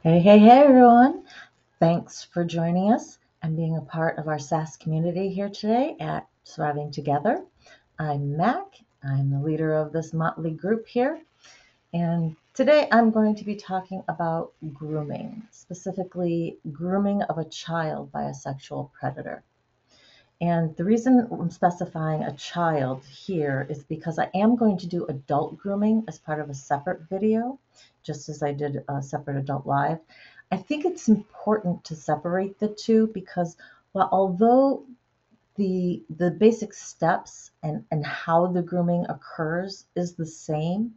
Hey, everyone. Thanks for joining us and being a part of our SAS community here today at Surviving Together. I'm Mac. I'm the leader of this motley group here. And today I'm going to be talking about grooming, specifically grooming of a child by a sexual predator. And the reason I'm specifying a child here is because I am going to do adult grooming as part of a separate video, just as I did a separate adult live. I think it's important to separate the two because although the basic steps and how the grooming occurs is the same,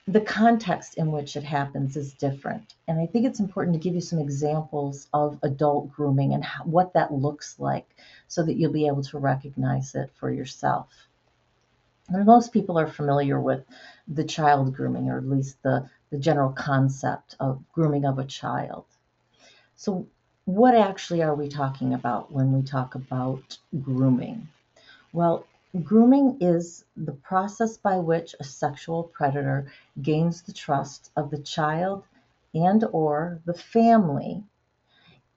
the context in which it happens is different. And I think it's important to give you some examples of adult grooming and what that looks like so that you'll be able to recognize it for yourself. And most people are familiar with the child grooming, or at least the general concept of grooming of a child. So what actually are we talking about when we talk about grooming? Well, grooming is the process by which a sexual predator gains the trust of the child and/or the family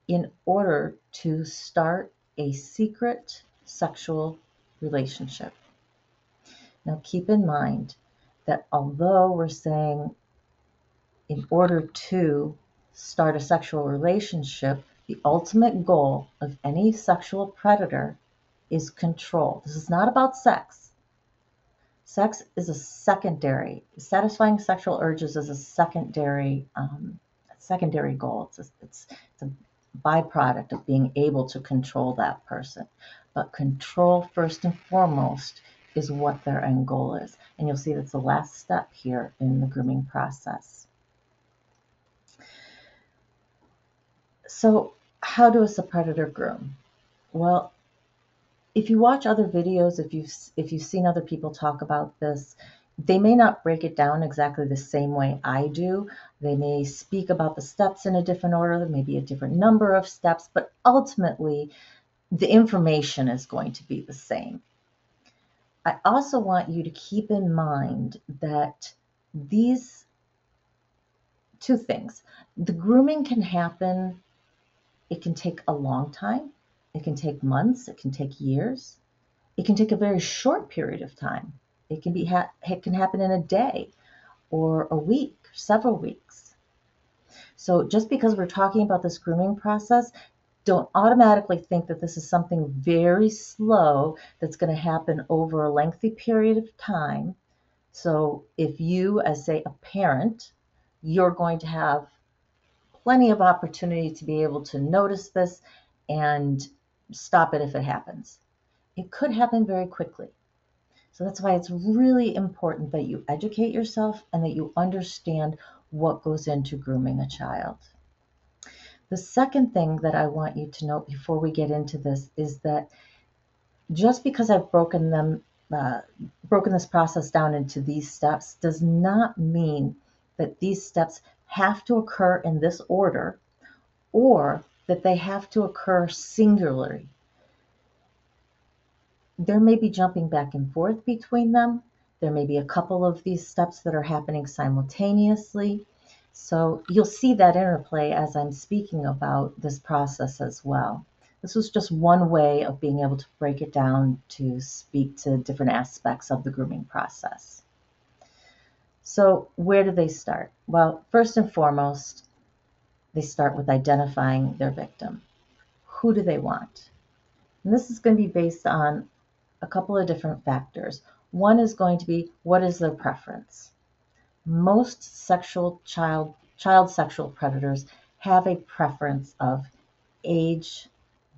in order to start a secret sexual relationship. Now, keep in mind that although we're saying in order to start a sexual relationship, the ultimate goal of any sexual predator is control. This is not about sex. Sex is a secondary. Satisfying sexual urges is a secondary goal. It's a byproduct of being able to control that person. But control, first and foremost, is what their end goal is. And you'll see that's the last step here in the grooming process. So how does a predator groom? Well, if you watch other videos, if you've seen other people talk about this, they may not break it down exactly the same way I do. They may speak about the steps in a different order, there may be a different number of steps, but ultimately the information is going to be the same. I also want you to keep in mind that these two things, the grooming can happen, it can take a long time, it can take months, it can take years. It can take a very short period of time. It can happen in a day or a week, several weeks. So just because we're talking about this grooming process, don't automatically think that this is something very slow that's going to happen over a lengthy period of time. So if you, as say a parent, you're going to have plenty of opportunity to be able to notice this and stop it if it happens. It could happen very quickly. So that's why it's really important that you educate yourself and that you understand what goes into grooming a child. The second thing that I want you to note before we get into this is that just because I've broken this process down into these steps does not mean that these steps have to occur in this order or that they have to occur singularly. There may be jumping back and forth between them. There may be a couple of these steps that are happening simultaneously. So you'll see that interplay as I'm speaking about this process as well. This was just one way of being able to break it down to speak to different aspects of the grooming process. So where do they start? Well, first and foremost, they start with identifying their victim. Who do they want? And this is going to be based on a couple of different factors. One is going to be, what is their preference? Most child sexual predators have a preference of age,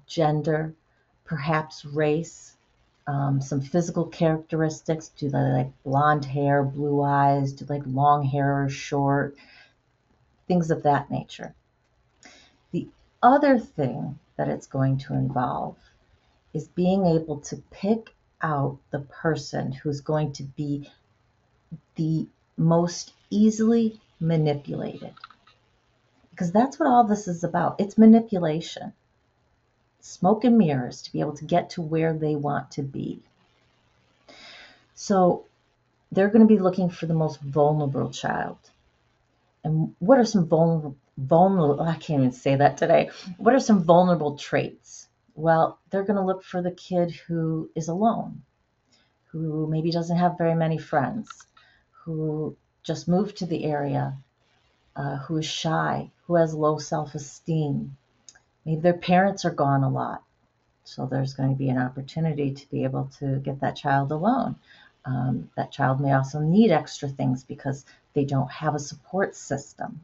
gender, perhaps race, some physical characteristics. Do they like blonde hair, blue eyes? Do they like long hair or short? Things of that nature. The other thing that it's going to involve is being able to pick out the person who's going to be the most easily manipulated. Because that's what all this is about. It's manipulation. Smoke and mirrors to be able to get to where they want to be. So they're going to be looking for the most vulnerable child. And what are some vulnerable, I can't even say that today. What are some vulnerable traits? Well, they're going to look for the kid who is alone, who maybe doesn't have very many friends, who just moved to the area, who is shy, who has low self-esteem. Maybe their parents are gone a lot. So there's going to be an opportunity to be able to get that child alone. That child may also need extra things because they don't have a support system.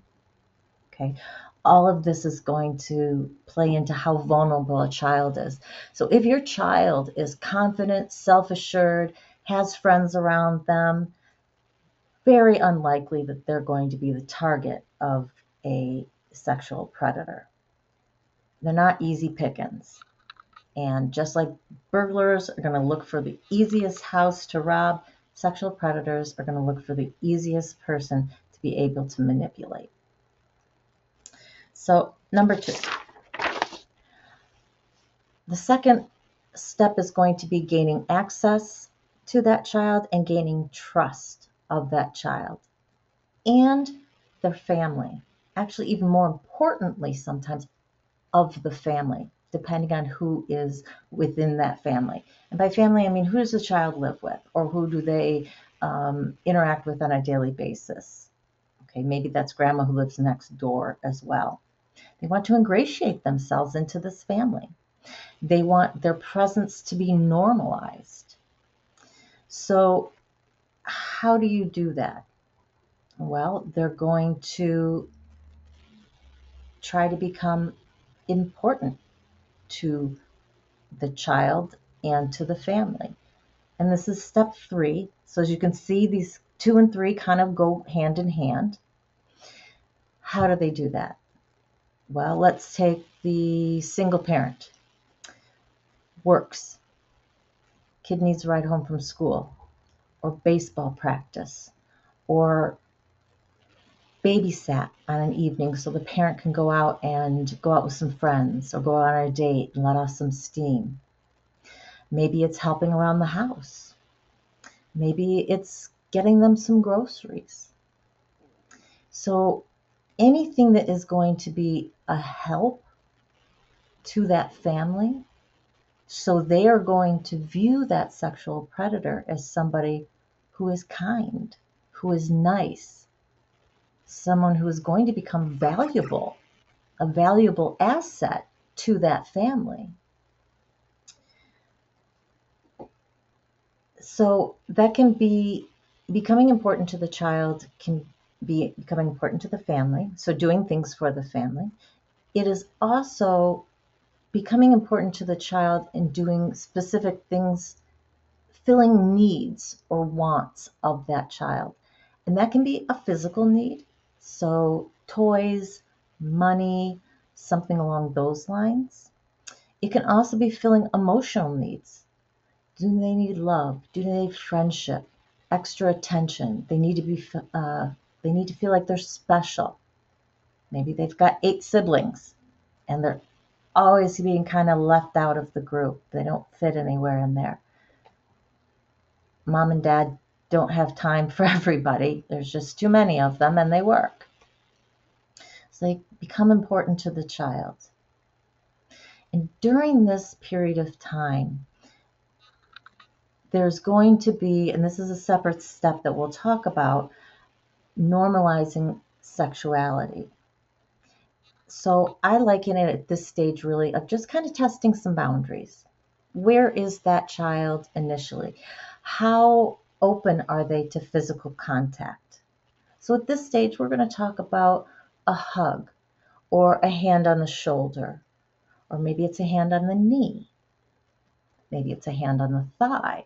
Okay. All of this is going to play into how vulnerable a child is. So if your child is confident, self-assured, has friends around them, very unlikely that they're going to be the target of a sexual predator. They're not easy pickings. And just like burglars are going to look for the easiest house to rob, sexual predators are going to look for the easiest person to be able to manipulate. So, number 2, the second step is going to be gaining access to that child and gaining trust of that child and their family. Actually, even more importantly, sometimes of the family, depending on who is within that family. And by family, I mean, who does the child live with, or who do they interact with on a daily basis? Okay, maybe that's grandma who lives next door as well. They want to ingratiate themselves into this family. They want their presence to be normalized. So, how do you do that? Well, they're going to try to become important to the child and to the family. And this is step 3. So as you can see, these 2 and 3 kind of go hand in hand. How do they do that? Well, let's take the single parent. Works. Kid needs a ride home from school, or baseball practice, or babysat on an evening so the parent can go out with some friends, or go out on a date and let off some steam. Maybe it's helping around the house. Maybe it's getting them some groceries. So anything that is going to be a help to that family, so they are going to view that sexual predator as somebody who is kind, who is nice, someone who is going to become valuable, a valuable asset to that family. So that can be becoming important to the child, can be becoming important to the family. So doing things for the family. It is also becoming important to the child in doing specific things, filling needs or wants of that child. And that can be a physical need. So toys, money, something along those lines. It can also be filling emotional needs. Do they need love? Do they need friendship? Extra attention? They need to they need to feel like they're special. Maybe they've got 8 siblings and they're always being kind of left out of the group. They don't fit anywhere in there. Mom and dad don't have time for everybody. There's just too many of them and they work. So they become important to the child. And during this period of time, there's going to be, and this is a separate step that we'll talk about, normalizing sexuality. So I liken it at this stage really of just kind of testing some boundaries. Where is that child initially? How open are they to physical contact? So at this stage, we're going to talk about a hug or a hand on the shoulder, or maybe it's a hand on the knee. Maybe it's a hand on the thigh.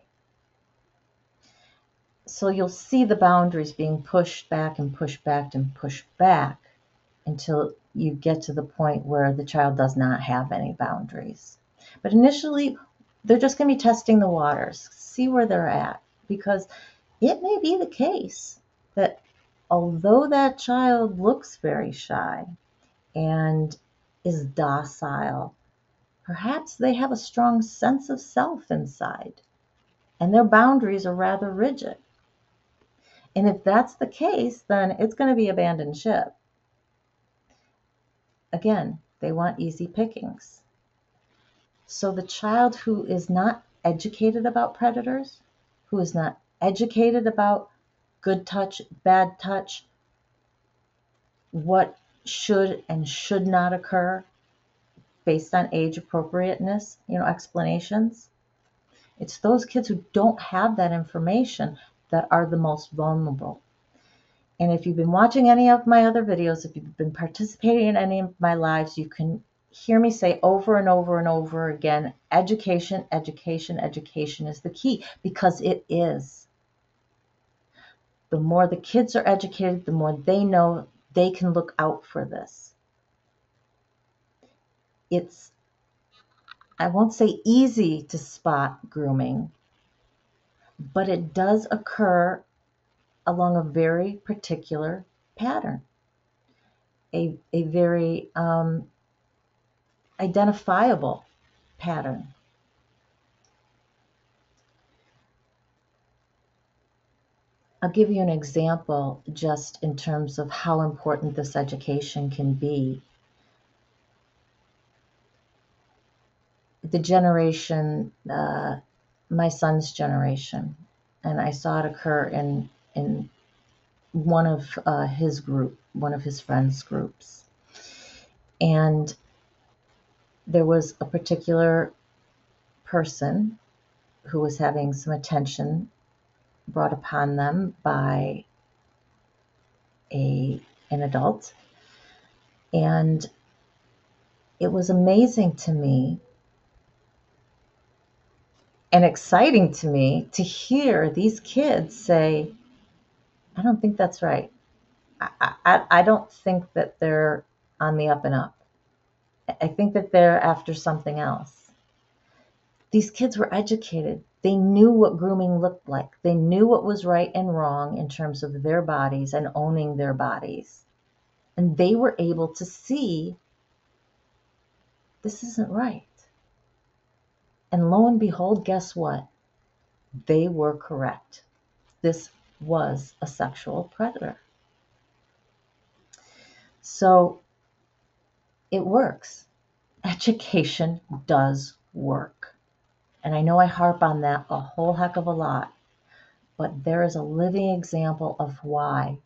So you'll see the boundaries being pushed back and pushed back and pushed back until you get to the point where the child does not have any boundaries. But initially, they're just going to be testing the waters, see where they're at, because it may be the case that although that child looks very shy and is docile, perhaps they have a strong sense of self inside, and their boundaries are rather rigid. And if that's the case, then it's going to be abandoned ship. Again, they want easy pickings. So the child who is not educated about predators, who is not educated about good touch, bad touch, what should and should not occur based on age appropriateness, explanations. It's those kids who don't have that information that are the most vulnerable. And if you've been watching any of my other videos, if you've been participating in any of my lives, you can hear me say over and over and over again, education, education, education is the key, because it is. The more the kids are educated, the more they know they can look out for this. It's, I won't say easy to spot grooming, but it does occur along a very particular pattern, a very identifiable pattern. I'll give you an example just in terms of how important this education can be. The generation, my son's generation, and I saw it occur in one of one of his friends' groups. And there was a particular person who was having some attention brought upon them by an adult. And it was amazing to me and exciting to me to hear these kids say, I don't think that's right. I don't think that they're on the up and up. I think that they're after something else. These kids were educated. They knew what grooming looked like. They knew what was right and wrong in terms of their bodies and owning their bodies. And they were able to see this isn't right. And lo and behold, guess what? They were correct. This was a sexual predator. So it works. Education does work. And I know I harp on that a whole heck of a lot, but there is a living example of why.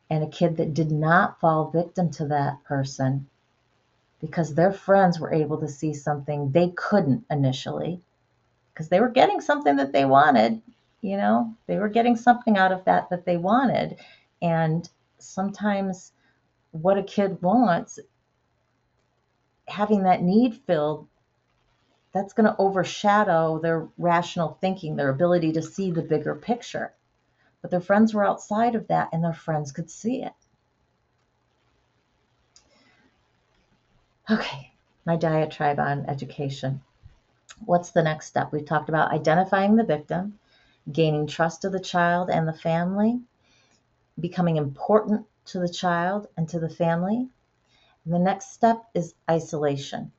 And a kid that did not fall victim to that person because their friends were able to see something they couldn't initially, because they were getting something that they wanted, they were getting something out of that they wanted. And sometimes what a kid wants, having that need filled, that's going to overshadow their rational thinking, their ability to see the bigger picture. But their friends were outside of that and their friends could see it. Okay, my diatribe on education. What's the next step? We've talked about identifying the victim, gaining trust of the child and the family, becoming important to the child and to the family. And the next step is isolation.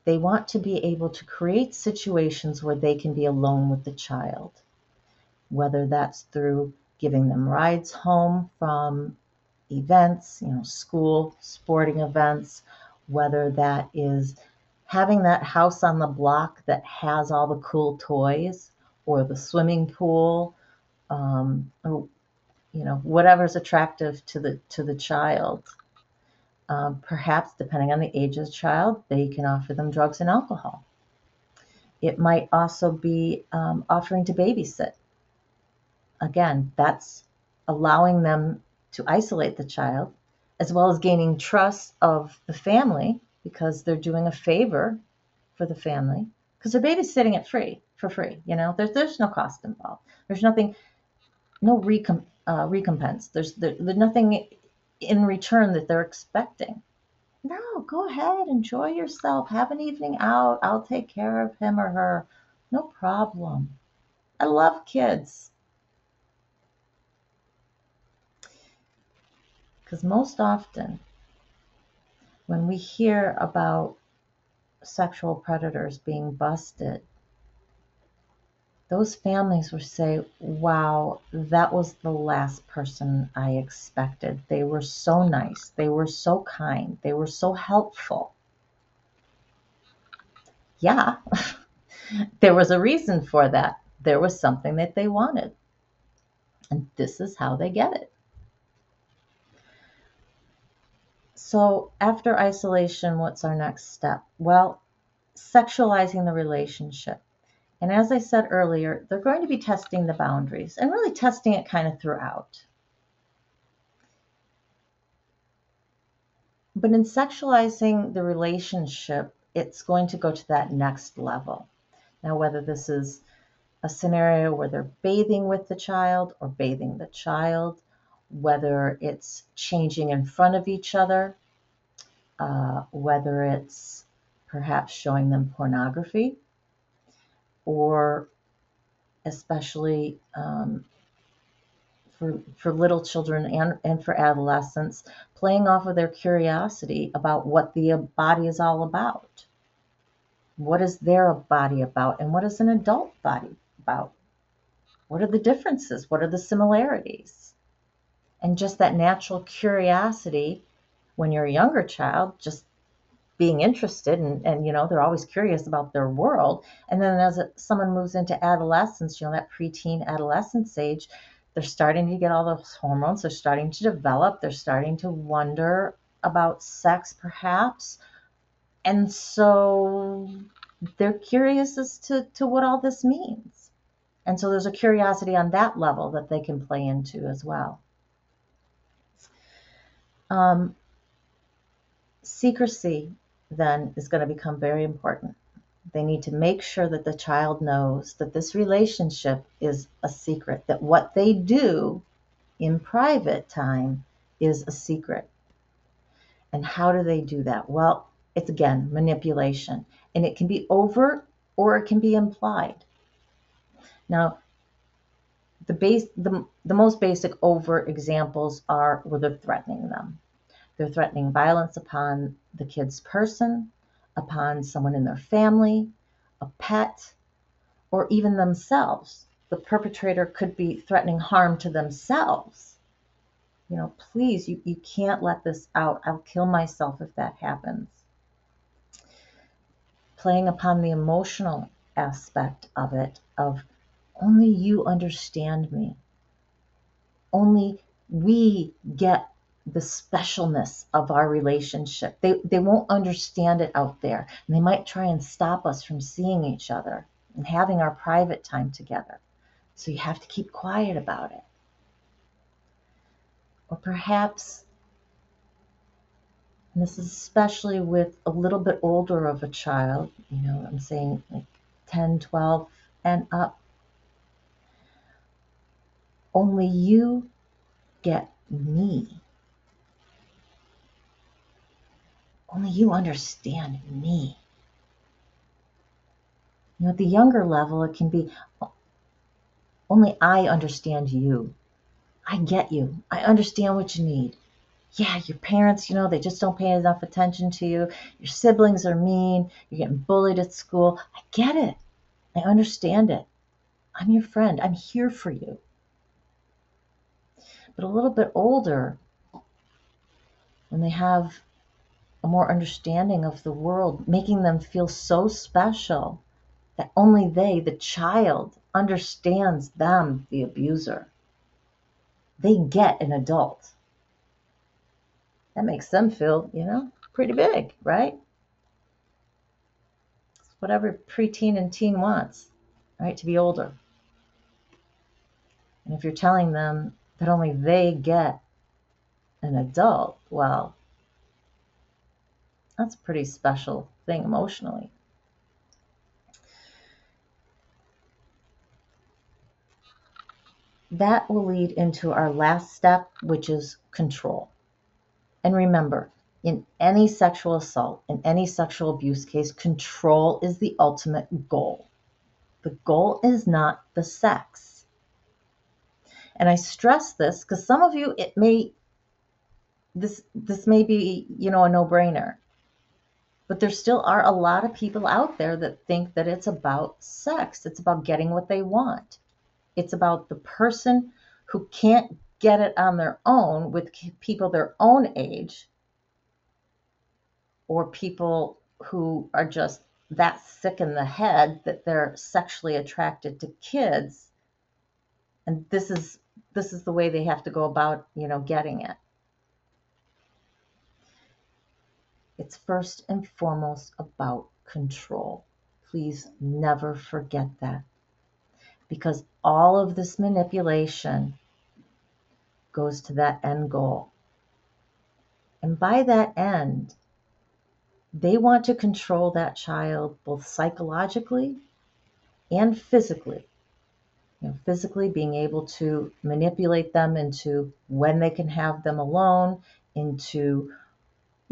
They want to be able to create situations where they can be alone with the child, whether that's through giving them rides home from events, school, sporting events, whether that is having that house on the block that has all the cool toys, or the swimming pool, or whatever's attractive to the child. Perhaps, depending on the age of the child, they can offer them drugs and alcohol. It might also be offering to babysit. Again, that's allowing them to isolate the child, as well as gaining trust of the family, because they're doing a favor for the family, because they're babysitting it for free. There's no cost involved. There's nothing, no recompense. There's nothing in return that they're expecting. No, go ahead, enjoy yourself, have an evening out. I'll take care of him or her. No problem. I love kids. Because most often, when we hear about sexual predators being busted, those families will say, wow, that was the last person I expected. They were so nice. They were so kind. They were so helpful. Yeah, there was a reason for that. There was something that they wanted. And this is how they get it. So, after isolation, what's our next step? Well, sexualizing the relationship. And as I said earlier, they're going to be testing the boundaries and really testing it kind of throughout. But in sexualizing the relationship, it's going to go to that next level. Now, whether this is a scenario where they're bathing with the child or bathing the child, whether it's changing in front of each other, whether it's perhaps showing them pornography, or especially for little children and for adolescents, playing off of their curiosity about what the body is all about. What is their body about, and what is an adult body about? What are the differences? What are the similarities? And just that natural curiosity when you're a younger child, just being interested and they're always curious about their world. And then as someone moves into adolescence, that preteen adolescence age, they're starting to get all those hormones. They're starting to develop. They're starting to wonder about sex, perhaps. And so they're curious as to what all this means. And so there's a curiosity on that level that they can play into as well. Secrecy then is going to become very important. They need to make sure that the child knows that this relationship is a secret, that what they do in private time is a secret. And how do they do that? Well, it's again manipulation, and it can be overt or it can be implied. Now, the most basic overt examples are where they're threatening them. They're threatening violence upon the kid's person, upon someone in their family, a pet, or even themselves. The perpetrator could be threatening harm to themselves. Please, you can't let this out. I'll kill myself if that happens. Playing upon the emotional aspect of it, of only you understand me. Only we get the specialness of our relationship. They won't understand it out there. And they might try and stop us from seeing each other and having our private time together. So you have to keep quiet about it. Or perhaps, and this is especially with a little bit older of a child, I'm saying like 10, 12 and up, only you get me. Only you understand me. At the younger level, it can be only I understand you. I get you. I understand what you need. Yeah, your parents, they just don't pay enough attention to you. Your siblings are mean. You're getting bullied at school. I get it. I understand it. I'm your friend. I'm here for you. But a little bit older, when they have a more understanding of the world, making them feel so special that only they, the child, understands them, the abuser. They get an adult. That makes them feel, pretty big, right? It's what every preteen and teen wants, right? To be older. And if you're telling them that only they get an adult, well, that's a pretty special thing emotionally. That will lead into our last step, which is control. And remember, in any sexual assault, in any sexual abuse case, control is the ultimate goal. The goal is not the sex. And I stress this because some of you, this may be, a no-brainer. But there still are a lot of people out there that think that it's about sex. It's about getting what they want. It's about the person who can't get it on their own with people their own age, or people who are just that sick in the head that they're sexually attracted to kids, and this is the way they have to go about, getting it. It's first and foremost about control. Please never forget that, because all of this manipulation goes to that end goal. And by that end, they want to control that child both psychologically and physically. Physically being able to manipulate them into when they can have them alone, into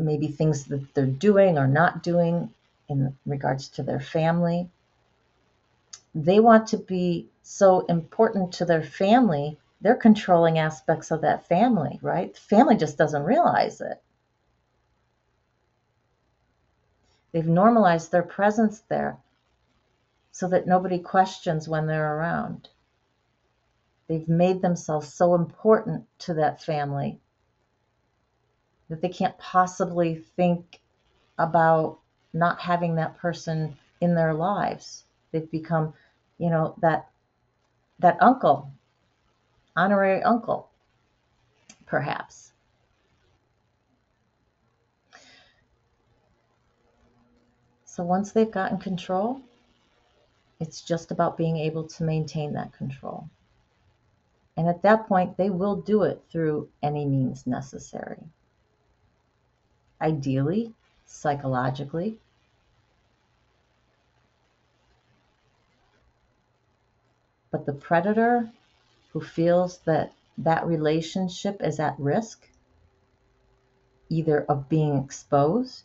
maybe things that they're doing or not doing in regards to their family. They want to be so important to their family, they're controlling aspects of that family, right? The family just doesn't realize it. They've normalized their presence there so that nobody questions when they're around. They've made themselves so important to that family that they can't possibly think about not having that person in their lives. They've become, that uncle, honorary uncle, perhaps. So once they've gotten control, it's just about being able to maintain that control. And at that point, they will do it through any means necessary. Ideally, psychologically. But the predator who feels that that relationship is at risk, either of being exposed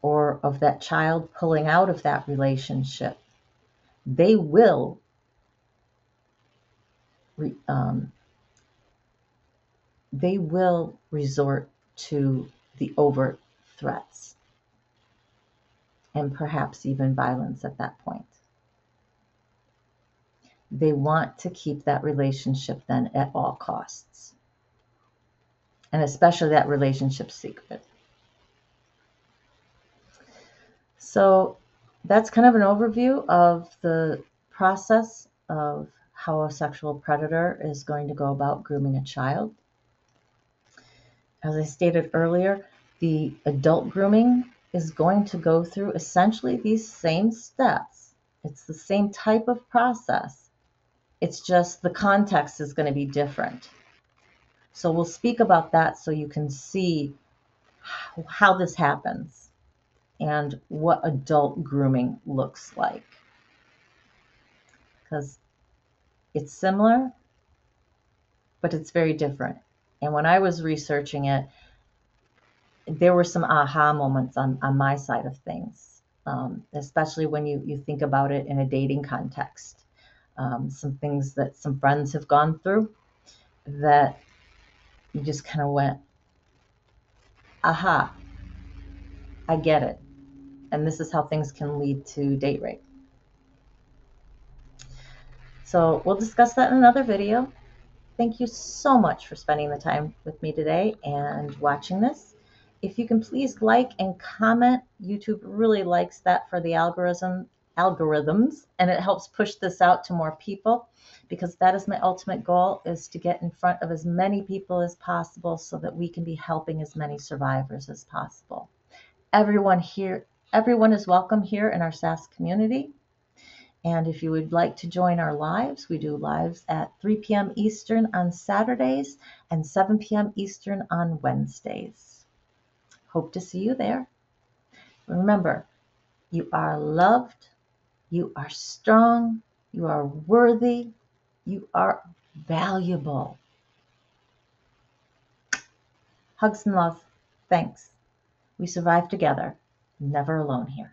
or of that child pulling out of that relationship, they will resort to the overt threats and perhaps even violence at that point. They want to keep that relationship then at all costs, and especially that relationship secret. So that's kind of an overview of the process of how a sexual predator is going to go about grooming a child. As I stated earlier, the adult grooming is going to go through essentially these same steps. It's the same type of process. It's just the context is going to be different. So we'll speak about that so you can see how this happens and what adult grooming looks like. Because it's similar, but it's very different. And when I was researching it, there were some aha moments on my side of things, especially when you think about it in a dating context. Some things that some friends have gone through that you just kind of went, aha, I get it. And this is how things can lead to date rape. So we'll discuss that in another video. Thank you so much for spending the time with me today and watching this. If you can please like and comment, YouTube really likes that for the algorithms, and it helps push this out to more people, because that is my ultimate goal, is to get in front of as many people as possible so that we can be helping as many survivors as possible. Everyone is welcome here in our SAS community. And if you would like to join our lives, we do lives at 3 p.m. Eastern on Saturdays and 7 p.m. Eastern on Wednesdays. Hope to see you there. Remember, you are loved, you are strong, you are worthy, you are valuable. Hugs and love. Thanks. We survive together. Never alone here.